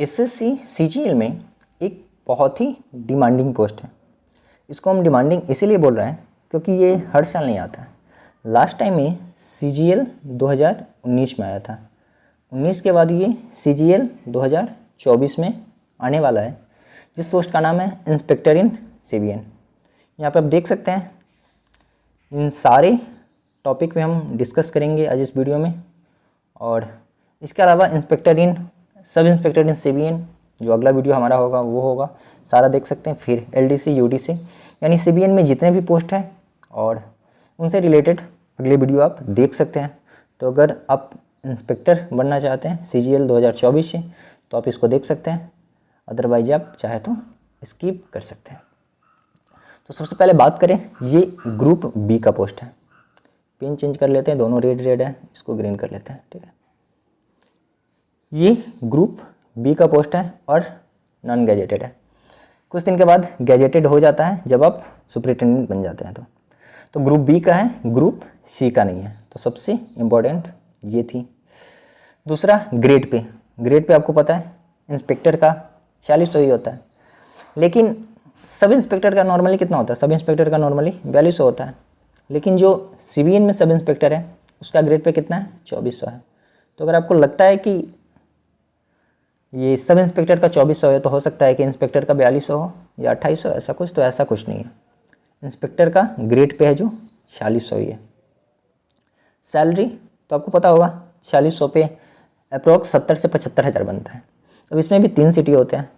SSC CGL में एक बहुत ही डिमांडिंग पोस्ट है। इसको हम डिमांडिंग इसीलिए बोल रहे हैं क्योंकि ये हर साल नहीं आता है। लास्ट टाइम ये सीजीएल 2019 में आया था। 19 के बाद ये सीजीएल 2024 में आने वाला है, जिस पोस्ट का नाम है इंस्पेक्टर इन सीबीएन। यहाँ पे आप देख सकते हैं इन सारे टॉपिक पे हम डिस्कस करेंगे आज इस वीडियो में। और इसके अलावा इंस्पेक्टर इन सब इंस्पेक्टर इन सीबीएन जो अगला वीडियो हमारा होगा वो होगा, सारा देख सकते हैं। फिर एलडीसी यूडीसी यानी सीबीएन में जितने भी पोस्ट हैं और उनसे रिलेटेड अगले वीडियो आप देख सकते हैं। तो अगर आप इंस्पेक्टर बनना चाहते हैं सीजीएल 2024 से तो आप इसको देख सकते हैं, अदरवाइज आप चाहे तो स्किप कर सकते हैं। तो सबसे पहले बात करें, ये ग्रुप बी का पोस्ट है। पेन चेंज कर लेते हैं, दोनों रेड रेड है, इसको ग्रीन कर लेते हैं, ठीक है। ये ग्रुप बी का पोस्ट है और नॉन गैजेटेड है। कुछ दिन के बाद गैजेटेड हो जाता है जब आप सुपरिटेंडेंट बन जाते हैं। तो ग्रुप बी का है, ग्रुप सी का नहीं है। तो सबसे इम्पोर्टेंट ये थी। दूसरा ग्रेड पे आपको पता है इंस्पेक्टर का 40 ही होता है, लेकिन सब इंस्पेक्टर का नॉर्मली कितना होता है? सब इंस्पेक्टर का नॉर्मली 4200 होता है, लेकिन जो सीबीएन में सब इंस्पेक्टर है उसका ग्रेड पे कितना है? 2400 है। तो अगर आपको लगता है कि ये सब इंस्पेक्टर का 2400 है तो हो सकता है कि इंस्पेक्टर का 4200 हो या 2800, ऐसा कुछ। तो ऐसा कुछ नहीं है, इंस्पेक्टर का ग्रेड पे है जो 4000 ही है। सैलरी तो आपको पता होगा 4000 पे अप्रोक्स 70 से 75 हज़ार बनता है। अब इसमें भी 3 सिटी होते हैं,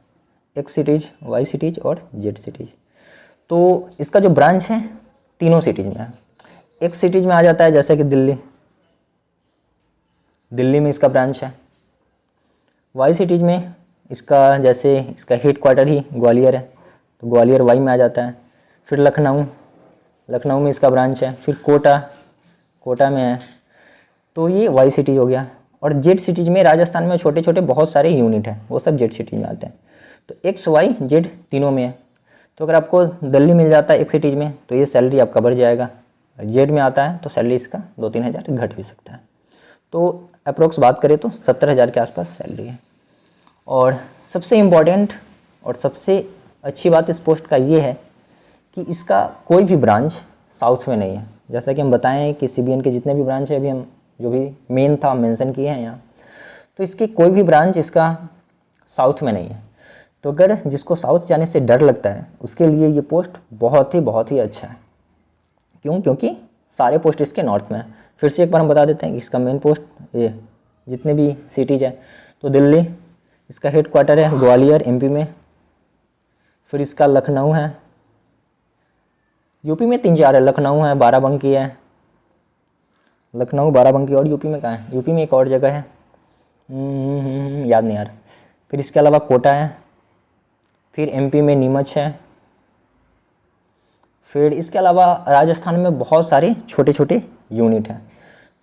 एक्स सिटीज़, वाई सिटीज़ और जेड सिटीज़। तो इसका जो ब्रांच है तीनों सिटीज़ में है। एक्स सिटीज़ में आ जाता है जैसे कि दिल्ली में इसका ब्रांच है। वाई सिटीज़ में इसका जैसे इसका हेड क्वार्टर ही ग्वालियर है तो ग्वालियर वाई में आ जाता है। फिर लखनऊ में इसका ब्रांच है। फिर कोटा में है, तो ये वाई सिटी हो गया। और जेड सिटीज़ में राजस्थान में छोटे छोटे बहुत सारे यूनिट हैं, वो सब जेड सिटीज़ में आते हैं। तो एक्स वाई जेड तीनों में है। तो अगर आपको दिल्ली मिल जाता है एक सिटीज़ में तो ये सैलरी आपका बढ़ जाएगा। जेड में आता है तो सैलरी इसका 2-3 हज़ार घट भी सकता है। तो अप्रोक्स बात करें तो 70 हज़ार के आसपास सैलरी है। और सबसे इम्पॉर्टेंट और सबसे अच्छी बात इस पोस्ट का ये है कि इसका कोई भी ब्रांच साउथ में नहीं है। जैसा कि हम बताएं कि सीबीएन के जितने भी ब्रांच है, अभी हम जो भी मेन था मेंशन किए हैं यहाँ, तो इसकी कोई भी ब्रांच इसका साउथ में नहीं है। तो अगर जिसको साउथ जाने से डर लगता है उसके लिए ये पोस्ट बहुत ही अच्छा है। क्यों? क्योंकि सारे पोस्ट इसके नॉर्थ में है। फिर से एक बार हम बता देते हैं कि इसका मेन पोस्ट ये जितने भी सिटीज़ हैं, तो दिल्ली इसका हेड क्वार्टर है, ग्वालियर एमपी में। फिर इसका लखनऊ है, यूपी में 3-4 है। लखनऊ है, बाराबंकी है, लखनऊ बाराबंकी। और यूपी में कहाँ है? यूपी में एक और जगह है, याद नहीं यार। फिर इसके अलावा कोटा है। फिर एमपी में नीमच है। फिर इसके अलावा राजस्थान में बहुत सारे छोटे छोटे यूनिट हैं।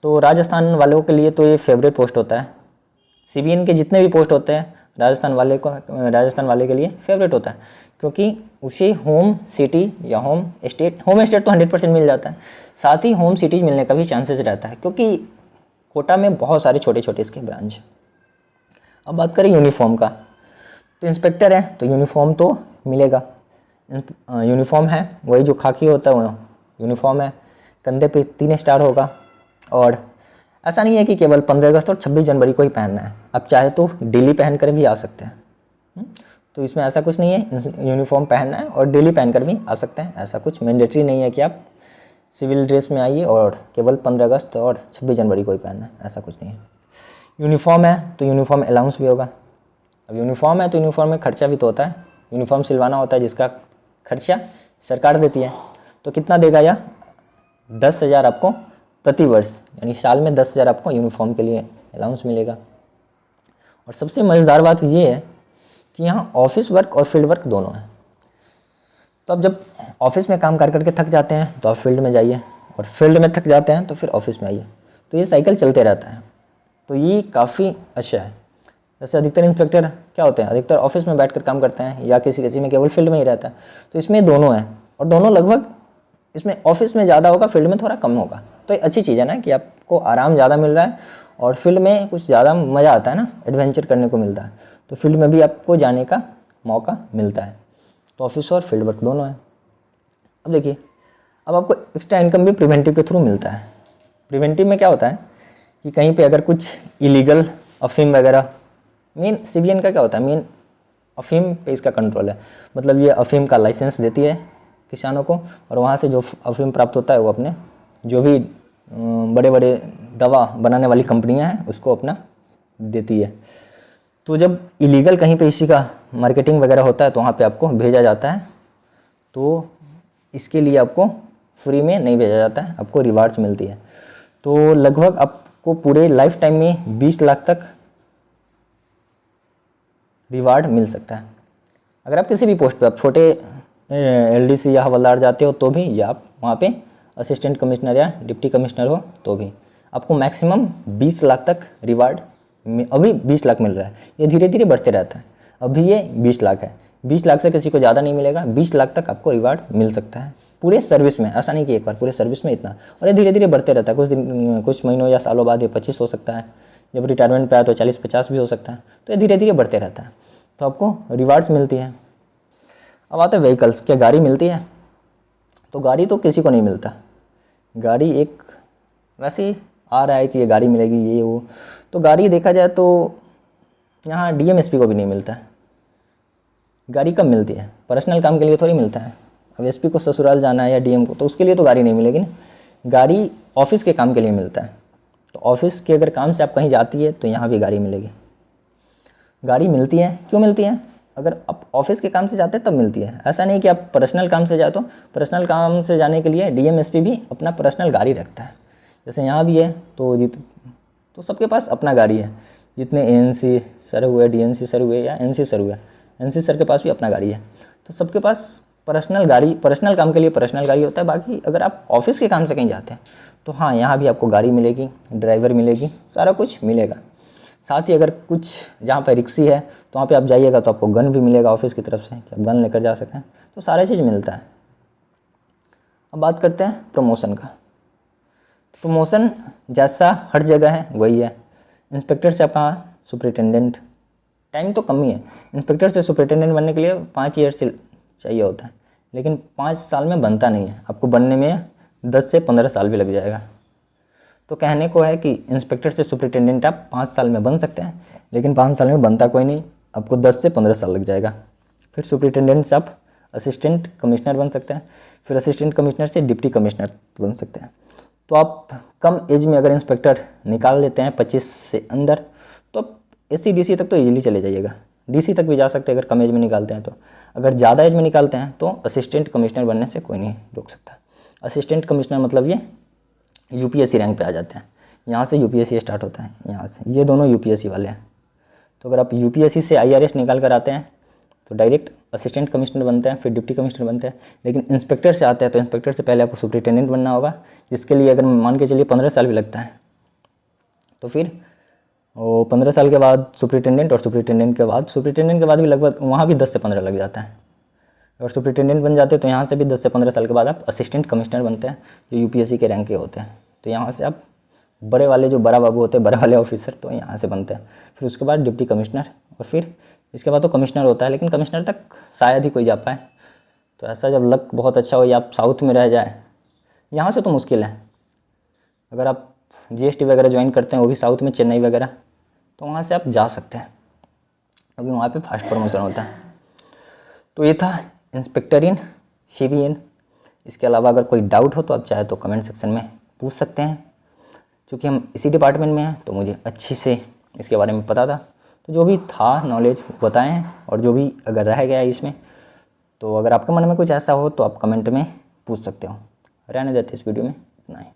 तो राजस्थान वालों के लिए तो ये फेवरेट पोस्ट होता है। सीबीएन के जितने भी पोस्ट होते हैं राजस्थान वाले के लिए फेवरेट होता है, क्योंकि उसे होम सिटी या होम स्टेट तो 100% मिल जाता है। साथ ही होम सिटीज़ मिलने का भी चांसेस रहता है, क्योंकि कोटा में बहुत सारे छोटे छोटे इसके ब्रांच हैं। अब बात करें यूनिफॉर्म का, तो इंस्पेक्टर है तो यूनिफॉर्म तो मिलेगा। यूनिफॉर्म है वही जो खाकी होता है, वो यूनिफॉर्म है। कंधे पे 3 स्टार होगा। और ऐसा नहीं है कि केवल 15 अगस्त और 26 जनवरी को ही पहनना है, आप चाहे तो डेली पहन कर भी आ सकते हैं। तो इसमें ऐसा कुछ नहीं है, यूनिफॉर्म पहनना है और डेली पहन कर भी आ सकते हैं। ऐसा कुछ मैंडेटरी नहीं है कि आप सिविल ड्रेस में आइए और केवल 15 अगस्त और 26 जनवरी को ही पहनना है, ऐसा कुछ नहीं है। यूनिफॉर्म है तो यूनिफॉर्म अलाउंस भी होगा। अब यूनिफॉर्म है तो यूनिफॉर्म में खर्चा भी तो होता है, यूनिफॉर्म सिलवाना होता है जिसका खर्चा सरकार देती है। तो कितना देगा यह? 10,000 आपको प्रति वर्ष, यानी साल में 10,000 आपको यूनिफॉर्म के लिए अलाउंस मिलेगा। और सबसे मज़ेदार बात ये है कि यहाँ ऑफिस वर्क और फील्ड वर्क दोनों है। तो अब जब ऑफिस में काम कर करके थक जाते हैं तो आप फील्ड में जाइए, और फील्ड में थक जाते हैं तो फिर ऑफिस में आइए। तो ये साइकिल चलते रहता है। तो ये काफ़ी अच्छा है। जैसे अधिकतर इंस्पेक्टर क्या होते हैं, अधिकतर ऑफिस में बैठकर काम करते हैं या किसी में केवल फील्ड में ही रहता है। तो इसमें दोनों हैं, और दोनों लगभग इसमें ऑफिस में ज़्यादा होगा, फील्ड में थोड़ा कम होगा। तो ये अच्छी चीज़ है ना कि आपको आराम ज़्यादा मिल रहा है और फील्ड में कुछ ज़्यादा मज़ा आता है ना, एडवेंचर करने को मिलता है, तो फील्ड में भी आपको जाने का मौका मिलता है। तो ऑफिस और फील्ड वर्क दोनों है। अब देखिए, अब आपको एक्स्ट्रा इनकम भी प्रिवेंटिव के थ्रू मिलता है। प्रिवेंटिव में क्या होता है कि कहीं पे अगर कुछ इलीगल अफीम वगैरह, मेन CBN का क्या होता है, मेन अफीम पे इसका कंट्रोल है। मतलब ये अफीम का लाइसेंस देती है किसानों को, और वहाँ से जो अफीम प्राप्त होता है वो अपने जो भी बड़े बड़े दवा बनाने वाली कंपनियां हैं उसको अपना देती है। तो जब इलीगल कहीं पे इसी का मार्केटिंग वगैरह होता है तो वहाँ पे आपको भेजा जाता है। तो इसके लिए आपको फ्री में नहीं भेजा जाता है, आपको रिवार्ड्स मिलती है। तो लगभग आपको पूरे लाइफ टाइम में 20 लाख तक रिवार्ड मिल सकता है। अगर आप किसी भी पोस्ट पे, आप छोटे LDC या हवलदार जाते हो तो भी, या आप वहाँ पे असिस्टेंट कमिश्नर या डिप्टी कमिश्नर हो तो भी, आपको मैक्सिमम 20 लाख तक रिवार्ड, अभी 20 लाख मिल रहा है, ये धीरे धीरे बढ़ते रहता है। अभी ये 20 लाख है, 20 लाख से किसी को ज़्यादा नहीं मिलेगा, 20 लाख तक आपको रिवार्ड मिल सकता है पूरे सर्विस में। ऐसा नहीं कि एक बार, पूरे सर्विस में इतना, और ये धीरे धीरे बढ़ते रहता है। कुछ दिन, कुछ महीनों या सालों बाद ये 25 हो सकता है, जब रिटायरमेंट पे आए तो 40-50 भी हो सकता है। तो ये धीरे धीरे बढ़ते रहता है, तो आपको रिवार्ड्स मिलती है। अब आते हैं व्हीकल्स, क्या गाड़ी मिलती है? तो गाड़ी तो किसी को नहीं मिलता। गाड़ी एक वैसे ही आ रहा है कि ये गाड़ी मिलेगी, ये वो, तो गाड़ी देखा जाए तो यहाँ DM SP को भी नहीं मिलता है। गाड़ी कब मिलती है? पर्सनल काम के लिए थोड़ी मिलता है। अब SP को ससुराल जाना है या DM को, तो उसके लिए तो गाड़ी नहीं मिलेगी ना। गाड़ी ऑफिस के काम के लिए मिलता है। तो ऑफिस के अगर काम से आप कहीं जाती है तो यहाँ भी गाड़ी मिलेगी। गाड़ी मिलती है, क्यों मिलती है? अगर आप ऑफिस के काम से जाते हैं तब मिलती है। ऐसा नहीं कि आप पर्सनल काम से जाए, तो पर्सनल काम से जाने के लिए DM SP भी अपना पर्सनल गाड़ी रखता है। जैसे यहाँ भी है, तो सबके पास अपना गाड़ी है। जितने ANC सर हुए, DNC सर हुए या NC सर हुए, NC सर के पास भी अपना गाड़ी है। तो सबके पास पर्सनल गाड़ी, पर्सनल काम के लिए पर्सनल गाड़ी होता है। बाकी अगर आप ऑफिस के काम से कहीं जाते हैं तो हाँ, यहाँ भी आपको गाड़ी मिलेगी, ड्राइवर मिलेगी, सारा कुछ मिलेगा। साथ ही अगर कुछ जहाँ पर रिक्सी है तो वहाँ पे आप जाइएगा तो आपको गन भी मिलेगा ऑफिस की तरफ से, कि आप गन लेकर जा सकें। तो सारे चीज़ मिलता है। अब बात करते हैं प्रमोशन का। प्रमोशन जैसा हर जगह है वही है। इंस्पेक्टर से आपका सुपरिटेंडेंट, टाइम तो कम ही है। इंस्पेक्टर से सुपरिटेंडेंट बनने के लिए 5 ईयर से चाहिए होता है, लेकिन 5 साल में बनता नहीं है। आपको बनने में 10 से 15 साल भी लग जाएगा। तो कहने को है कि इंस्पेक्टर से सुपरिटेंडेंट आप 5 साल में बन सकते हैं, लेकिन 5 साल में बनता कोई नहीं, आपको 10 से 15 साल लग जाएगा। फिर सुपरिटेंडेंट से आप असिस्टेंट कमिश्नर बन सकते हैं, फिर असिस्टेंट कमिश्नर से डिप्टी कमिश्नर बन सकते हैं। तो आप कम एज में अगर इंस्पेक्टर निकाल लेते हैं 25 से अंदर, तो आप SC DC तक तो ईजिली चले जाइएगा। DC तक भी जा सकते हैं अगर कम एज में निकालते हैं। तो अगर ज़्यादा एज में निकालते हैं तो असिस्टेंट कमिश्नर बनने से कोई नहीं रोक सकता। असिस्टेंट कमिश्नर मतलब ये UPSC रैंक पे आ जाते हैं। यहाँ से UPSC स्टार्ट होता है, यहाँ से। ये दोनों UPSC वाले हैं। तो अगर आप UPSC से IRS निकाल कर आते हैं तो डायरेक्ट असिस्टेंट कमिश्नर बनते हैं, फिर डिप्टी कमिश्नर बनते हैं। लेकिन इंस्पेक्टर से आते हैं तो इंस्पेक्टर से पहले आपको सुपरिटेंडेंट बनना होगा, जिसके लिए अगर मान के चलिए 15 साल भी लगता है। तो फिर वो 15 साल के बाद सुपरिटेंडेंट, और सुपरिटेंडेंट के बाद भी लगभग वहाँ भी 10 से 15 लग जाता है। अगर सुपरिटेंडेंट बन जाते हैं तो यहाँ से भी 10 से 15 साल के बाद आप असिस्टेंट कमिश्नर बनते हैं, जो UPSC के रैंक के होते हैं। तो यहाँ से आप बड़े वाले, जो बड़ा बाबू होते हैं, बड़े वाले ऑफिसर, तो यहाँ से बनते हैं। फिर उसके बाद डिप्टी कमिश्नर, और फिर इसके बाद तो कमिश्नर होता है, लेकिन कमिश्नर तक शायद ही कोई जा पाए। तो ऐसा जब लक बहुत अच्छा हो या आप साउथ में रह जाए, यहाँ से तो मुश्किल है। अगर आप GST वगैरह ज्वाइन करते हैं, वो भी साउथ में, चेन्नई वगैरह, तो वहाँ से आप जा सकते हैं, क्योंकि वहाँ पे फास्ट प्रमोशन होता है। तो ये था इंस्पेक्टर इन CBN। इसके अलावा अगर कोई डाउट हो तो आप चाहे तो कमेंट सेक्शन में पूछ सकते हैं। क्योंकि हम इसी डिपार्टमेंट में हैं तो मुझे अच्छी से इसके बारे में पता था, तो जो भी था नॉलेज बताएं हैं। और जो भी अगर रह गया इसमें, तो अगर आपके मन में कुछ ऐसा हो तो आप कमेंट में पूछ सकते हो। रहने देते इस वीडियो में इतना ही।